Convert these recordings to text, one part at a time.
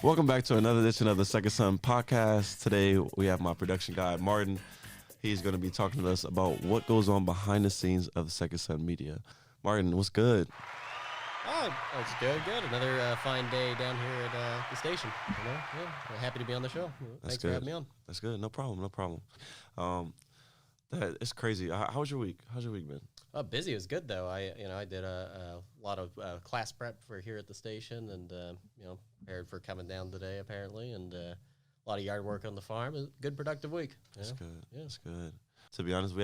Welcome back to another edition of the Second Son podcast. Today we have my production guy, Martin. He's going to be talking to us about what goes on behind the scenes of the Second Son Media. Martin, what's good? Oh, it's good. Another fine day down here at the station. We're happy to be on the show. Thanks for having me on. That's good. No problem. It's crazy. How was your week? How's your week been? Busy. It was good though. I did a lot of class prep for here at the station, and prepared for coming down today apparently, and a lot of yard work on the farm. It was a good, productive week. That's good. Yeah. That's good. To be honest, I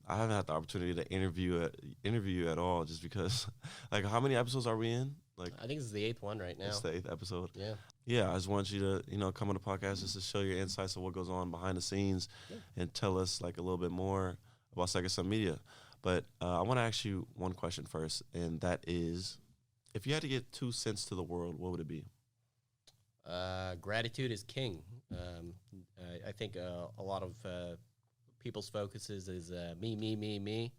haven't had the opportunity to interview you at all, just because. Like, how many episodes are we in? Like, I think this is the 8th one right now. It's the 8th episode. Yeah. Yeah, I just want you to, come on the podcast just to show your insights of what goes on behind the scenes, and tell us like a little bit more about Second Son Media. But I want to ask you one question first, and that is, if you had to get 2 cents to the world, what would it be? Gratitude is king. I think a lot of people's focuses is me.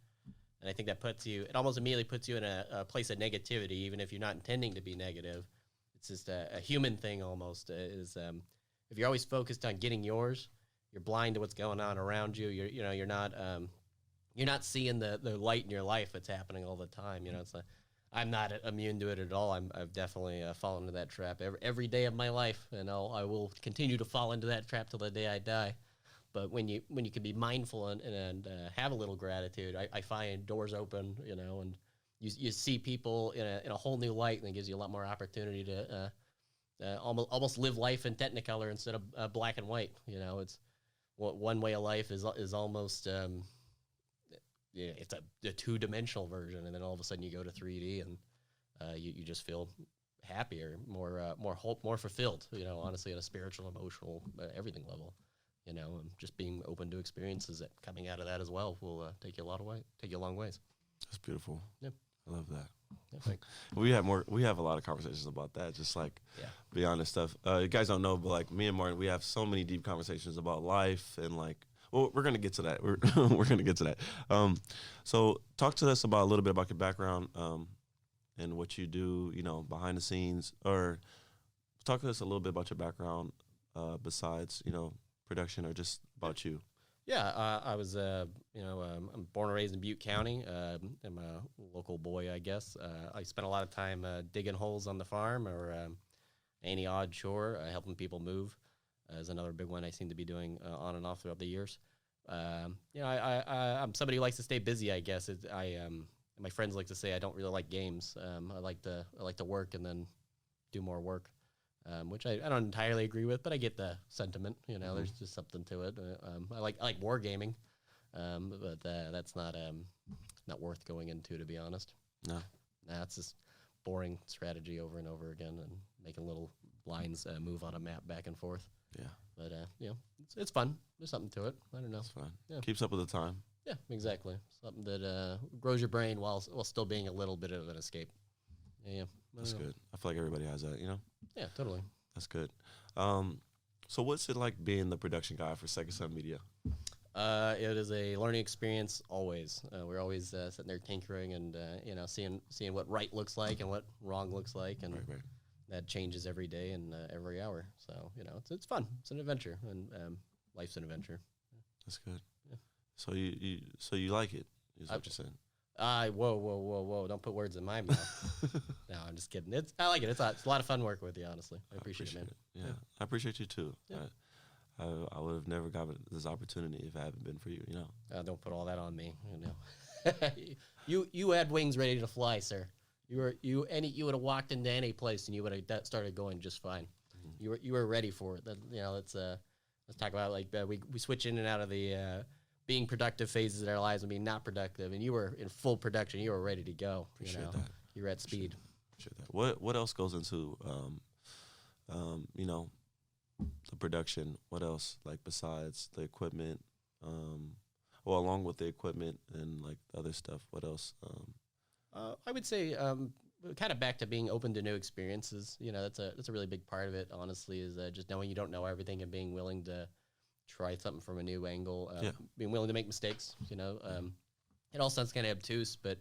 And I think that it almost immediately puts you in a place of negativity, even if you're not intending to be negative. It's just a human thing almost. If you're always focused on getting yours, you're blind to what's going on around you. You're not seeing the light in your life that's happening all the time. I'm not immune to it at all. I've definitely fallen into that trap every day of my life, and I will continue to fall into that trap till the day I die. But when you can be mindful and have a little gratitude, I find doors open, and you see people in a whole new light, and it gives you a lot more opportunity to almost live life in Technicolor instead of black and white. It's one way of life is almost it's a 2-dimensional version, and then all of a sudden you go to 3D and you just feel happier, more hope, more fulfilled. Honestly, at a spiritual, emotional, everything level. And just being open to experiences that coming out of that as well will take you a long ways. That's beautiful. Yeah, I love that. Yeah, thanks. We have a lot of conversations about that, just like beyond this stuff. You guys don't know, but like me and Martin, we have so many deep conversations about life, and like, well, we're gonna get to that. We're gonna get to that. So talk to us about a little bit about your background, and what you do, behind the scenes, or talk to us a little bit about your background, besides, production, or just about you. Yeah, I was, I'm born and raised in Butte County. I'm a local boy, I guess. I spent a lot of time digging holes on the farm, or any odd chore, helping people move is another big one I seem to be doing on and off throughout the years. I'm somebody who likes to stay busy, I guess. My friends like to say I don't really like games. I like to work and then do more work. Which I don't entirely agree with, but I get the sentiment. There's just something to it. I like wargaming, but that's not worth going into, to be honest. No, it's just boring strategy over and over again, and making little lines move on a map back and forth. Yeah, but it's fun. There's something to it. I don't know. It's fun. Yeah. Keeps up with the time. Yeah, exactly. Something that grows your brain while still being a little bit of an escape. Yeah. That's good. I feel like everybody has that, Yeah, totally. That's good. So what's it like being the production guy for Second Son Media? It is a learning experience always. We're always sitting there tinkering and seeing what right looks like and what wrong looks like, and right. That changes every day and every hour. So it's fun. It's an adventure, and life's an adventure. That's good. Yeah. So you like it? Is what you're saying? Whoa! Don't put words in my mouth. No, I'm just kidding. I like it. It's a lot of fun working with you. Honestly, I appreciate it, man. Yeah, I appreciate you too. Yeah. I would have never gotten this opportunity if it hadn't been for you. Don't put all that on me. You had wings ready to fly, sir. You would have walked into any place and you would have started going just fine. Mm-hmm. You were ready for it. Let's talk about we switch in and out of the being productive phases in our lives and being not productive, and you were in full production. You were ready to go. Appreciate that. You were at speed. Appreciate that. What else goes into the production? What else, like, besides the equipment, along with the equipment and like other stuff, what else? I would say kind of back to being open to new experiences. That's a really big part of it, honestly, is just knowing you don't know everything and being willing to try something from a new angle, being willing to make mistakes. It all sounds kind of obtuse, but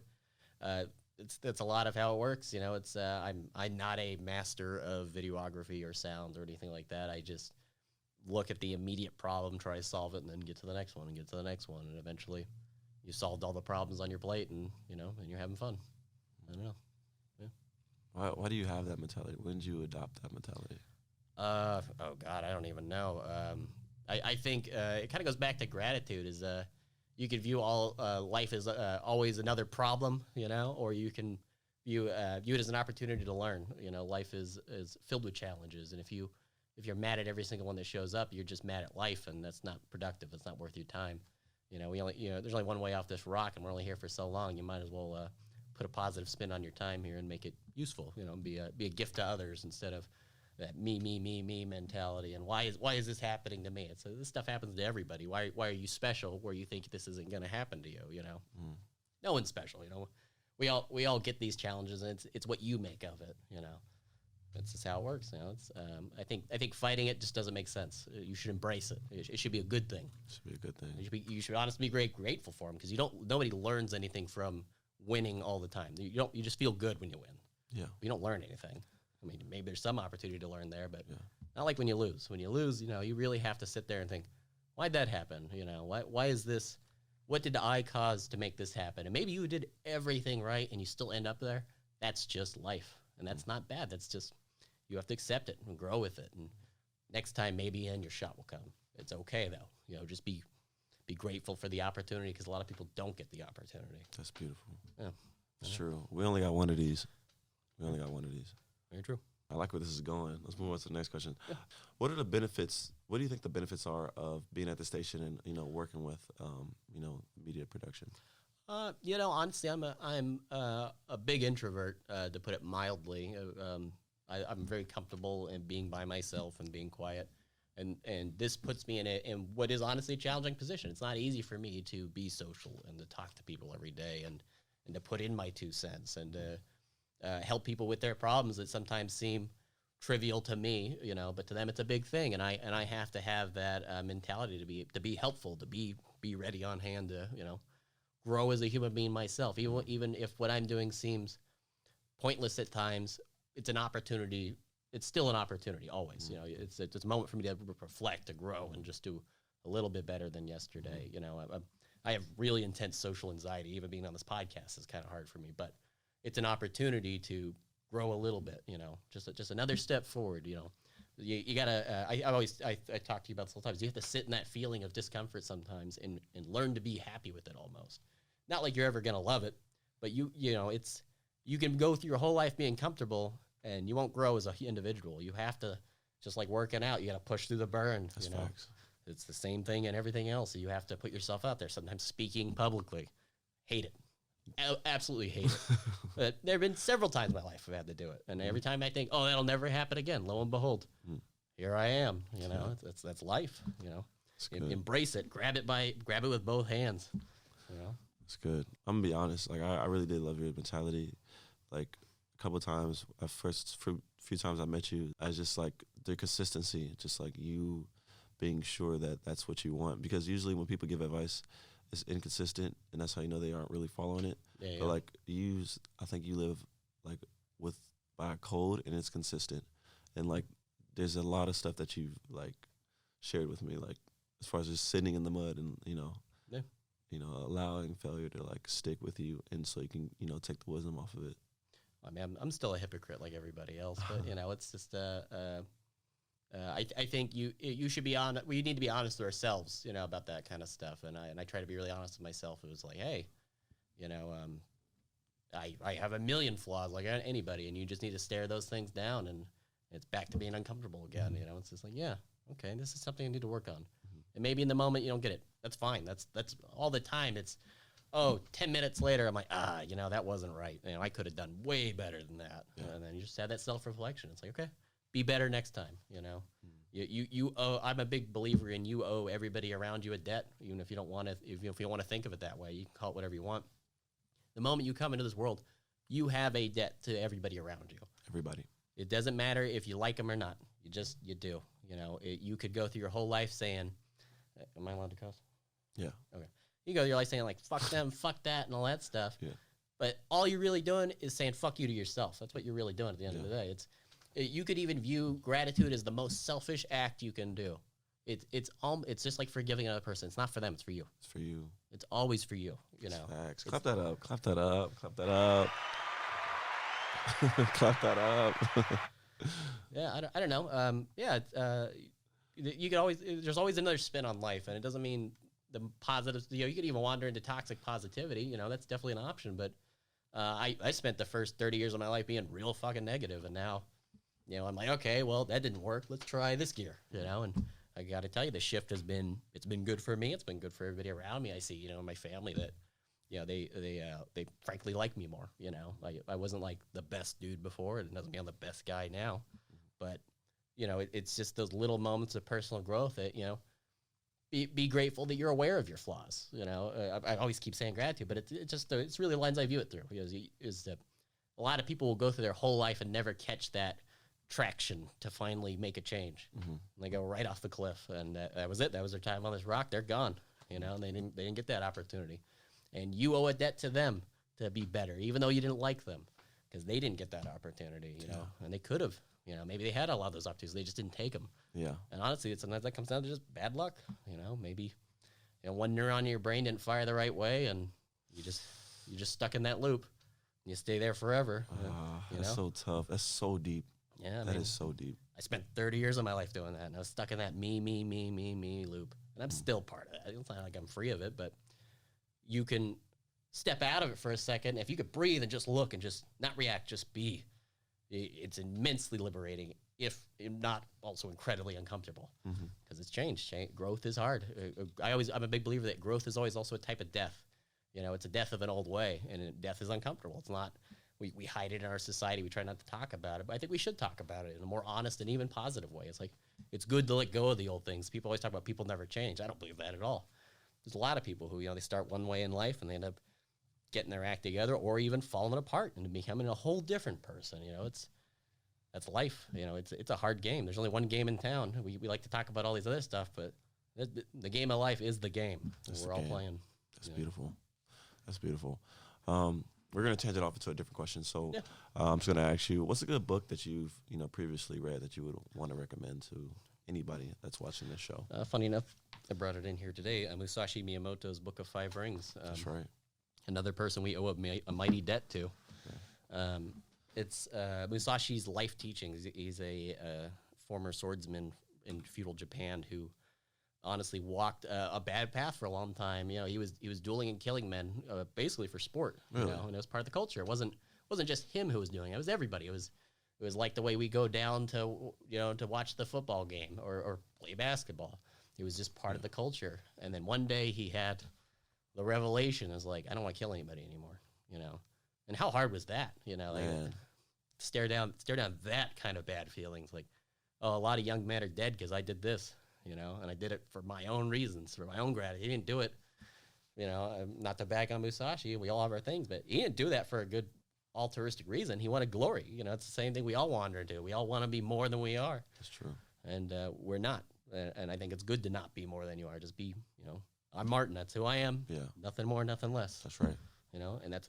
that's a lot of how it works. You know, it's I'm not a master of videography or sound or anything like that. I just look at the immediate problem, try to solve it, and then get to the next one and get to the next one, and eventually you solved all the problems on your plate, and and you're having fun. I don't know. Yeah. Why do you have that mentality? When did you adopt that mentality? Oh God, I don't even know. I think it kind of goes back to gratitude. Is you could view all life as always another problem, or you can view it as an opportunity to learn. Life is filled with challenges, and if you're mad at every single one that shows up, you're just mad at life, and that's not productive. It's not worth your time. There's only one way off this rock, and we're only here for so long. You might as well put a positive spin on your time here and make it useful. Be a gift to others instead of that me mentality. And why is this happening to me? This stuff happens to everybody. Why are you special where you think this isn't going to happen to you? No one's special. We all get these challenges, and it's what you make of it. That's just how it works. It's I think fighting it just doesn't make sense. You should embrace it. It should be a good thing. It should be a good thing. You should honestly be grateful for them, because nobody learns anything from winning all the time. You just feel good when you win. Yeah. You don't learn anything. I mean, maybe there's some opportunity to learn there, but not like when you lose. When you lose, you really have to sit there and think, why'd that happen? Why is this? What did I cause to make this happen? And maybe you did everything right and you still end up there. That's just life. And that's not bad. That's just, you have to accept it and grow with it. And next time, maybe your shot will come. It's okay though. Just be grateful for the opportunity, because a lot of people don't get the opportunity. That's beautiful. Yeah. It's true. We only got one of these. Very true. I like where this is going. Let's move on to the next question. Yeah. What are the benefits? What do you think the benefits are of being at the station and working with media production? Honestly, I'm a big introvert, to put it mildly. I'm very comfortable in being by myself and being quiet, and this puts me in what is honestly a challenging position. It's not easy for me to be social and to talk to people every day and to put in my 2 cents and to help people with their problems that sometimes seem trivial to me, but to them it's a big thing, and I have to have that mentality to be helpful, to be ready on hand to grow as a human being myself. Even if what I'm doing seems pointless at times, it's an opportunity. It's still an opportunity always. It's a moment for me to reflect, to grow, and just do a little bit better than yesterday. I have really intense social anxiety. Even being on this podcast is kind of hard for me, but it's an opportunity to grow a little bit, just another step forward. You gotta, I talk to you about this all the time. You have to sit in that feeling of discomfort sometimes and learn to be happy with it almost. Not like you're ever going to love it, but you can go through your whole life being comfortable and you won't grow as an individual. You have to, just like working out, you got to push through the burn. That's facts. It's the same thing in everything else. You have to put yourself out there. Sometimes speaking publicly, hate it. Absolutely hate it. But there have been several times in my life I've had to do it, and every time I think, "Oh, that'll never happen again," lo and behold, here I am. That's life. Embrace it. Grab it with both hands. It's good. I'm gonna be honest. Like I really did love your mentality. Like a couple of times, few times I met you, I just like the consistency, just like you being sure that that's what you want. Because usually when people give advice, it's inconsistent, and that's how you know they aren't really following it. Yeah, but like I think you live like by a code, and it's consistent. And like there's a lot of stuff that you've like shared with me, like as far as just sitting in the mud and allowing failure to like stick with you, and so you can take the wisdom off of it. I mean, I'm still a hypocrite like everybody else, but it's just I think you should be on. We need to be honest with ourselves, about that kind of stuff. And I try to be really honest with myself. It was like, hey, I have a million flaws like anybody, and you just need to stare those things down, and it's back to being uncomfortable again. It's just like, yeah, okay, this is something I need to work on. And maybe in the moment you don't get it. That's fine. That's all the time. It's 10 minutes later, I'm like, that wasn't right. I could have done way better than that. Yeah. And then you just have that self-reflection. It's like, okay, be better next time. You owe. I'm a big believer in you owe everybody around you a debt, even if you don't want to. If you don't want to think of it that way, you can call it whatever you want. The moment you come into this world, you have a debt to everybody around you. Everybody. It doesn't matter if you like them or not. You do. You could go through your whole life saying, "Am I allowed to cuss?" Yeah. Okay. You go through your life saying like "fuck them," "fuck that," and all that stuff. Yeah. But all you're really doing is saying fuck you to yourself. That's what you're really doing at the end of the day. You could even view gratitude as the most selfish act you can do. It's just like forgiving another person. It's not for them. It's for you. It's for you. It's always for you. You know. Facts. Clap that up. Clap that up. Clap that up. Clap that up. Yeah, I don't know. You could always there's always another spin on life, and it doesn't mean the positive. You know, you could even wander into toxic positivity. You know, that's definitely an option. But I spent the first 30 years of my life being real fucking negative, and now, you know, I'm like, okay, well, that didn't work. Let's try this gear. You know, and I got to tell you, the shift it's been good for me. It's been good for everybody around me. I see, you know, my family that, you know, they frankly like me more. You know, I wasn't like the best dude before. It doesn't mean I'm the best guy now, but you know, it's just those little moments of personal growth that, you know, be grateful that you're aware of your flaws. You know, I always keep saying gratitude, but it's really the lens I view it through. Is that a lot of people will go through their whole life and never catch that traction to finally make a change. And they go right off the cliff, and that was it. That was their time on this rock. They're gone. You know, and they didn't get that opportunity, and you owe a debt to them to be better, even though you didn't like them, because they didn't get that opportunity. You know, and they could have. You know, maybe they had a lot of those opportunities. They just didn't take them. Yeah. And honestly, sometimes that comes down to just bad luck. You know, maybe, you know, one neuron in your brain didn't fire the right way, and you're just stuck in that loop. And you stay there forever. That's so tough. That's so deep. Yeah, that is so deep. I spent 30 years of my life doing that, and I was stuck in that me loop. And I'm still part of that. It's not like I'm free of it, but you can step out of it for a second. If you could breathe and just look and just not react, just be. It's immensely liberating, if not also incredibly uncomfortable, because it's changed. Growth is hard. I'm a big believer that growth is always also a type of death. You know, it's a death of an old way, and death is uncomfortable. It's not. We hide it in our society. We try not to talk about it, but I think we should talk about it in a more honest and even positive way. It's like, it's good to let go of the old things. People always talk about people never change. I don't believe that at all. There's a lot of people who, you know, they start one way in life and they end up getting their act together, or even falling apart and becoming a whole different person. You know, that's life. You know, it's a hard game. There's only one game in town. We like to talk about all these other stuff, but the game of life is the game. We're all playing. That's beautiful. That's beautiful. We're going to change it off into a different question. So I'm just going to ask you, what's a good book that you've, you know, previously read that you would want to recommend to anybody that's watching this show? Funny enough, I brought it in here today. Musashi Miyamoto's Book of Five Rings. That's right. Another person we owe a mighty debt to. Yeah. It's Musashi's life teachings. He's a former swordsman in feudal Japan who honestly walked a bad path for a long time. You know, he was dueling and killing men basically for sport. Really? You know, and it was part of the culture. It wasn't just him who was doing it. It was everybody. It was like the way we go down to, you know, to watch the football game or play basketball. It was just part of the culture. And then one day he had the revelation, is like, I don't want to kill anybody anymore. You know, and how hard was that? You know, like stare down that kind of bad feelings. Like, oh, a lot of young men are dead because I did this. You know, and I did it for my own reasons, for my own gratitude. He didn't do it, you know, not to bag on Musashi. We all have our things, but he didn't do that for a good altruistic reason. He wanted glory. You know, it's the same thing we all wander into. We all want to be more than we are. That's true. And we're not. And I think it's good to not be more than you are. Just be, you know, I'm Martin. That's who I am. Yeah. Nothing more, nothing less. That's right. You know, and that's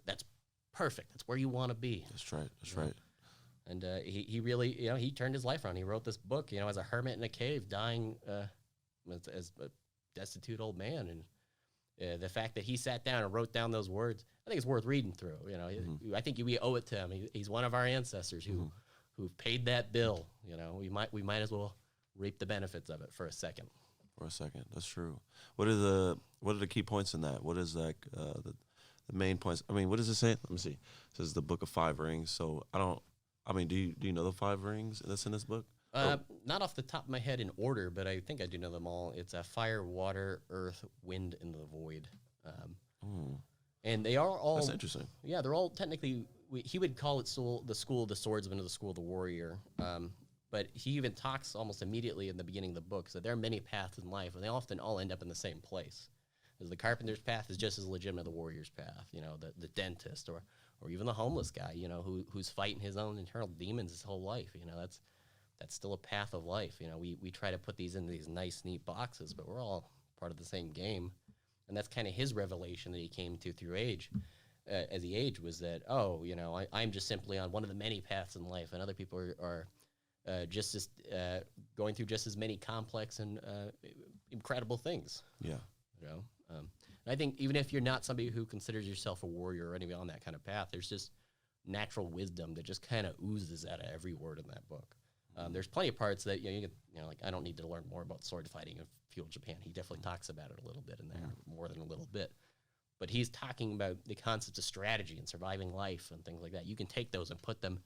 perfect. That's where you want to be. That's right. That's right. And he really, you know, he turned his life around. He wrote this book, you know, as a hermit in a cave, dying as a destitute old man. And the fact that he sat down and wrote down those words, I think it's worth reading through. You know, I think we owe it to him. He's one of our ancestors who've paid that bill. You know, we might as well reap the benefits of it for a second. For a second, that's true. What are the key points in that? What is like the main points? I mean, what does it say? Let me see. It says the Book of Five Rings. So do you know the five rings that's in this book? Not off the top of my head in order, but I think I do know them all. It's fire, water, earth, wind, and the void. And they are all... That's interesting. Yeah, they're all technically... he would call it the school of the swordsman or the school of the warrior. But he even talks almost immediately in the beginning of the book. So there are many paths in life, and they often all end up in the same place. Because the carpenter's path is just as legitimate as the warrior's path. You know, the dentist or even the homeless guy, you know, who's fighting his own internal demons his whole life. You know, that's still a path of life. You know, we try to put these into these nice, neat boxes, but we're all part of the same game. And that's kind of his revelation that he came to through age. as he aged was that, oh, you know, I'm just simply on one of the many paths in life, and other people are just as going through just as many complex and incredible things. Yeah. You know, and I think even if you're not somebody who considers yourself a warrior or anything on that kind of path, there's just natural wisdom that just kind of oozes out of every word in that book. There's plenty of parts that you know, like I don't need to learn more about sword fighting in feudal Japan. He definitely talks about it a little bit in there, more than a little bit. But he's talking about the concepts of strategy and surviving life and things like that. You can take those and put them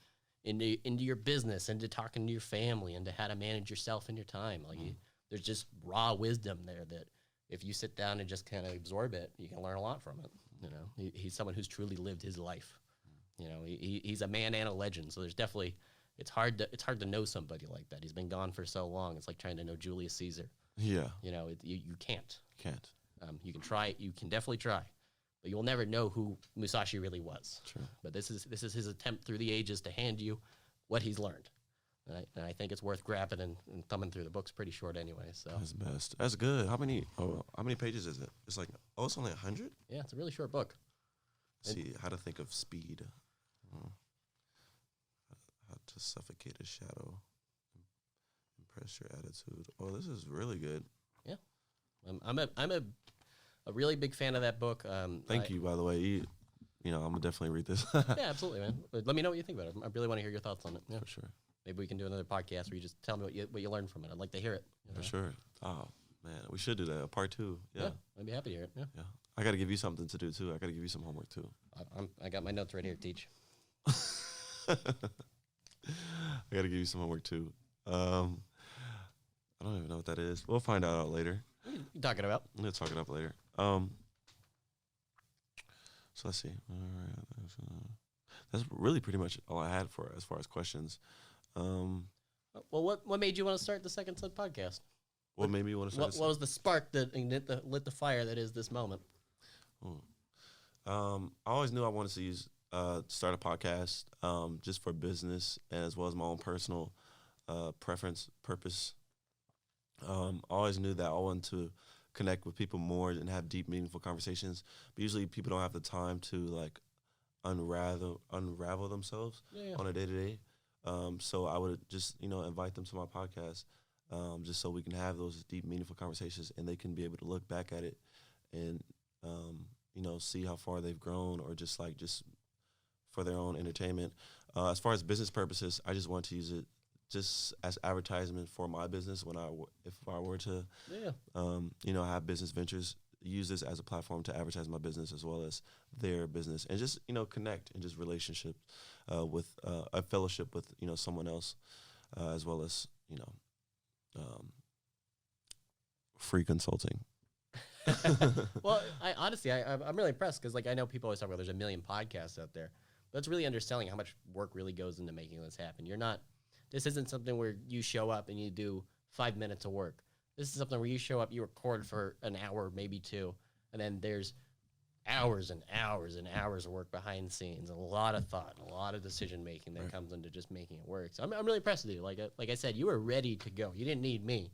into your business, into talking to your family, into how to manage yourself and your time. Like there's just raw wisdom there that if you sit down and just kind of absorb it, you can learn a lot from it. You know, he's someone who's truly lived his life. You know, he's a man and a legend. So there's definitely it's hard to know somebody like that. He's been gone for so long. It's like trying to know Julius Caesar. Yeah. You know, you can't. Can't. You can try. You can definitely try. But you'll never know who Musashi really was. True. But this is his attempt through the ages to hand you what he's learned. And I think it's worth grabbing and thumbing through. The book's pretty short anyway. So That's best. That's good. How many pages is it? It's like, it's only 100? yeah, it's a really short book. See, how to think of speed. How to suffocate a shadow. Impress your attitude. Oh, this is really good. Yeah. I'm a really big fan of that book. Thank you, by the way. You know, I'm going to definitely read this. Yeah, absolutely, man. But let me know what you think about it. I really want to hear your thoughts on it. Yeah. For sure. Maybe we can do another podcast where you just tell me what you learned from it. I'd like to hear it. For sure. Oh, man. We should do that. A part 2. Yeah. I'd be happy to hear it. Yeah. Yeah. I got to give you something to do, too. I got to give you some homework, too. I got my notes right here, Teach. I got to give you some homework, too. I don't even know what that is. We'll find out later. What are you talking about? I'm going to talk it up later. So let's see. All right. That's really pretty much all I had for as far as questions. Well, what made you want to start the Second Son podcast? What made me want to start? What was the spark that lit the fire that is this moment? I always knew I wanted to start a podcast just for business and as well as my own personal purpose. I always knew that I wanted to connect with people more and have deep, meaningful conversations. But usually people don't have the time to like unravel themselves on a day-to-day. So I would just, invite them to my podcast just so we can have those deep, meaningful conversations and they can be able to look back at it and, see how far they've grown or just for their own entertainment. As far as business purposes, I just want to use it just as advertisement for my business if I were to, have business ventures, use this as a platform to advertise my business as well as their business and just, connect and just relationship with a fellowship with, someone else as well as, free consulting. Well, honestly, I'm really impressed because I know people always talk about there's a million podcasts out there, but it's really underselling how much work really goes into making this happen. This isn't something where you show up and you do 5 minutes of work. This is something where you show up, you record for an hour, maybe 2, and then there's hours and hours and hours of work behind the scenes, a lot of thought, and a lot of decision making that comes into just making it work. So I'm really impressed with you. Like I said, you were ready to go. You didn't need me.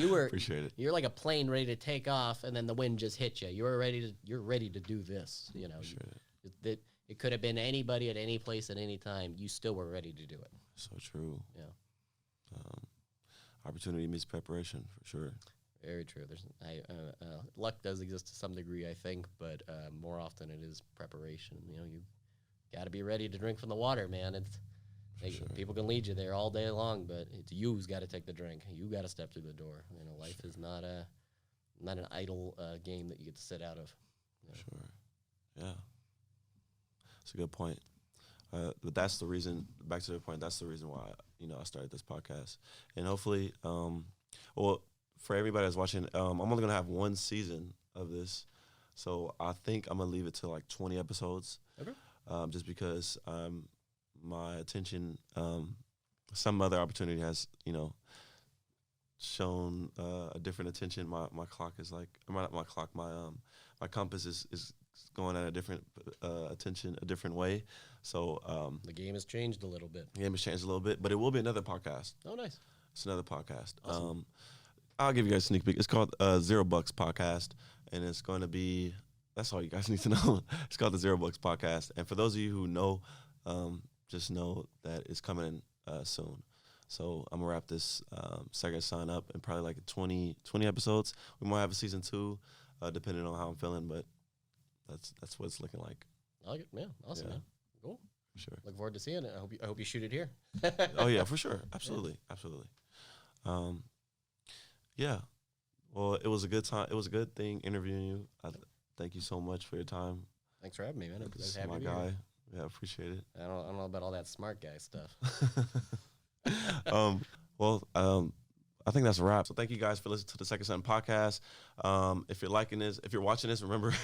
Appreciate it. You're like a plane ready to take off, and then the wind just hit you. You're ready to do this. It could have been anybody at any place at any time. You still were ready to do it. So true. Yeah. Opportunity meets preparation for sure. Very true. Luck does exist to some degree, I think, but more often it is preparation. You got to be ready to drink from the water, man. People can lead you there all day long, but it's you who's got to take the drink. You got to step through the door. Life is not an idle game that you get to sit out of. Sure. Yeah. That's a good point. But that's the reason, back to the point, that's the reason why, I started this podcast. And hopefully, for everybody that's watching, I'm only going to have 1 season of this. So I think I'm going to leave it to like 20 episodes. Okay. Just because my attention, some other opportunity has, shown a different attention. My clock is my compass is going at a different attention, a different way. So the game has changed a little bit. The game has changed a little bit, but it will be another podcast. Oh, nice. It's another podcast. Awesome. I'll give you guys a sneak peek. It's called $0 Podcast, and it's going to be that's all you guys need to know. It's called the Zero Bucks Podcast. And for those of you who know, just know that it's coming soon. So I'm gonna wrap this second sign up in probably like 20 episodes. We might have a season 2, depending on how I'm feeling, but that's what it's looking like. I like it. Yeah, awesome, man. Cool. For sure. Looking forward to seeing it. I hope you shoot it here. Oh yeah, for sure. Absolutely. Absolutely. Yeah. Well, it was a good time. It was a good thing interviewing you. Thank you so much for your time. Thanks for having me, man. It was My guy. Yeah, appreciate it. I don't know about all that smart guy stuff. I think that's a wrap. So thank you guys for listening to the Second Son podcast. If you're liking this, if you're watching this, remember,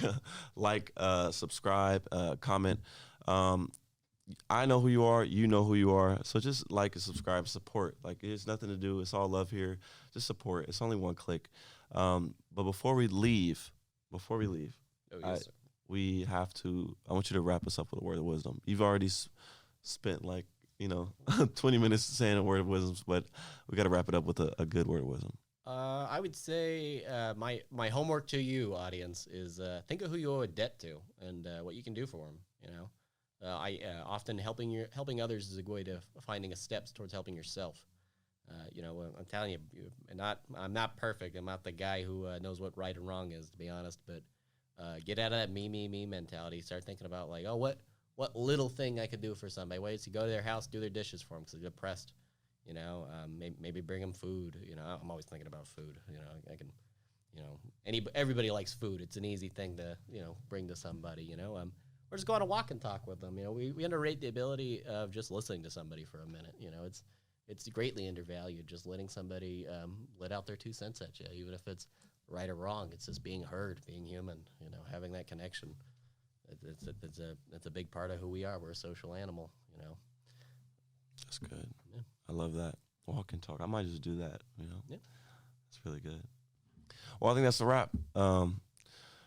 like, subscribe, comment. I know who you are. You know who you are. So just like and subscribe, support. Like, there's nothing to do. It's all love here. Just support. It's only one click. But before we leave, Yes, sir. I want you to wrap us up with a word of wisdom. You've already spent 20 minutes saying a word of wisdom, but we got to wrap it up with a good word of wisdom. I would say my homework to you, audience, is think of who you owe a debt to and what you can do for them. I often helping others is a good way to finding a steps towards helping yourself. I'm telling you, I'm not perfect. I'm not the guy who knows what right and wrong is, to be honest. But get out of that me mentality. Start thinking about what little thing I could do for somebody. Ways to go to their house, do their dishes for them because they're depressed. Maybe bring them food. I'm always thinking about food. I can. Everybody likes food. It's an easy thing to bring to somebody. Or just go on a walk and talk with them. We underrate the ability of just listening to somebody for a minute. It's greatly undervalued. Just letting somebody let out their 2 cents at you, even if it's right or wrong. It's just being heard, being human. Having that connection. It's a big part of who we are. We're a social animal. That's good. Yeah. I love that. Walk and talk. I might just do that. Yeah. It's really good. Well, I think that's a wrap.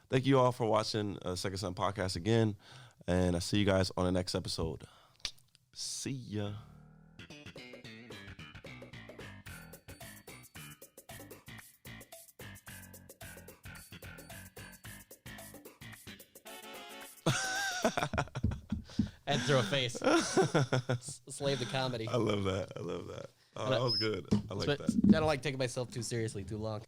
Thank you all for watching Second Son Podcast again, and I see you guys on the next episode. See ya. And throw a face. Slave to comedy. I love that. Oh, that was good. I like that. I don't like taking myself too seriously too long.